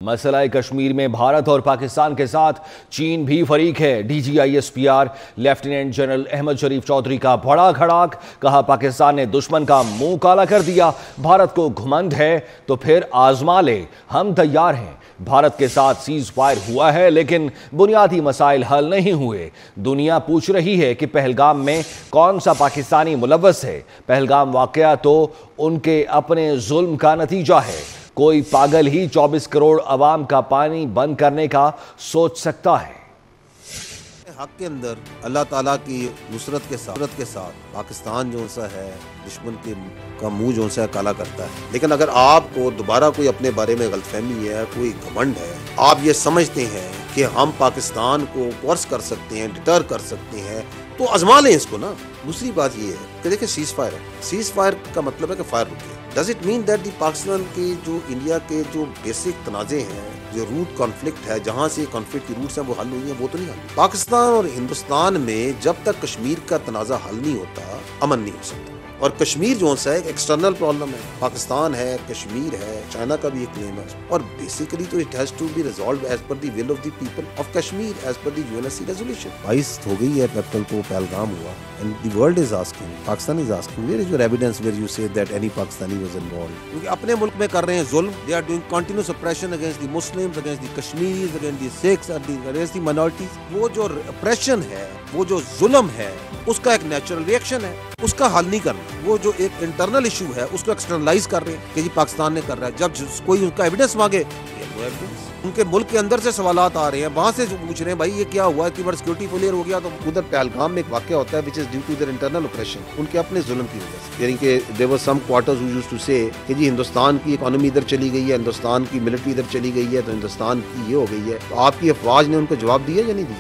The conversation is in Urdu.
مسئلہ کشمیر میں بھارت اور پاکستان کے ساتھ چین بھی فریق ہے۔ D G I S P R lieutenant general Ahmed Sharif Chaudhry کا بڑا کھڑاک، کہا پاکستان نے دشمن کا منہ کالا کر دیا۔ بھارت کو گھمنڈ ہے تو پھر آزما لے، ہم تیار ہیں۔ بھارت کے ساتھ سیز فائر ہوا ہے لیکن بنیادی مسائل حل نہیں ہوئے۔ دنیا پوچھ رہی ہے کہ پہلگام میں کون سا پاکستانی ملوث ہے۔ پہلگام واقعہ تو ان کے اپنے ظلم کا نتیجہ ہے۔ کوئی پاگل ہی 24 کروڑ عوام کا پانی بند کرنے کا سوچ سکتا ہے۔ حق کے اندر اللہ تعالیٰ کی نصرت کے ساتھ پاکستان جو سا ہے دشمن کا منہ جو سا کالا کرتا ہے۔ لیکن اگر آپ کو دوبارہ کوئی اپنے بارے میں غلط فہمی ہے، کوئی گھمنڈ ہے، آپ یہ سمجھتے ہیں کہ ہم پاکستان کو کورس کر سکتے ہیں، ڈٹر کر سکتے ہیں، تو آزما لیں اس کو نا۔ دوسری بات یہ ہے کہ دیکھیں سیز فائر ہے۔ سیز فائر کا مطلب ہے کہ فائر رکے۔ Does it mean that the Pakistan کے جو انڈیا کے جو بیسک تنازع ہیں، جو روٹ کانفلکٹ ہے، جہاں سے کانفلکٹ کی روٹس ہیں وہ حل ہوئی ہیں، وہ تو نہیں حل۔ پاکستان اور ہندوستان میں جب تک کشمیر کا تنازع حل نہیں ہوتا، امن نہیں ہو سکتا۔ اور کشمیر جو ہے ایک ایکسٹرنل پرابلم ہے۔ پاکستان ہے، کشمیر ہے، چائنا کا بھی ایک کلیم ہے، اور بیسیکلی تو it has to be resolved as per the will of the people of Kashmir, as per the U N S C resolution. 22 ہو گئی ہے اپریل کو پہلگام ہوا، and the world is asking, Pakistan is asking where is your evidence where you say that any Pakistani was involved. کیونکہ اپنے ملک میں کر رہے ہیں ظلم، they are doing continuous operation against the Muslims, against the Kashmiris, against the Sikhs, against the minorities. وہ جو اپریشن ہے، وہ جو ظلم ہے، اس کا ایک نیچرل ریئیکشن ہے، اس کا حل نہیں کرنا۔ وہ جو ایک انٹرنل ایشو ہے اس کو ایکسٹرنلائز کر رہے ہیں کہ جی پاکستان نے کر رہا ہے۔ جب کوئی ان کا ایویڈنس مانگے، ان کے ملک کے اندر سے سوالات آ رہے ہیں، وہاں سے پوچھ رہے ہیں بھائی یہ کیا ہوا، اتنی بڑا سیکورٹی فیلئر ہو گیا۔ تو ادھر پہلگام میں ایک واقعہ ہوتا ہے which is due to their internal oppression، ان کے اپنے ظلم کی وجہ سے۔ یعنی کہ there were some quarters who used to say کہ جی ہندوستان کی اکانومی ادھر چلی گئی ہے، ہندوستان کی ملٹری ادھر چلی گئی ہے، تو ہندوستان کی یہ ہو گئی ہے۔ تو آپ کی افواج نے ان کو جواب دیا یا نہیں دیا؟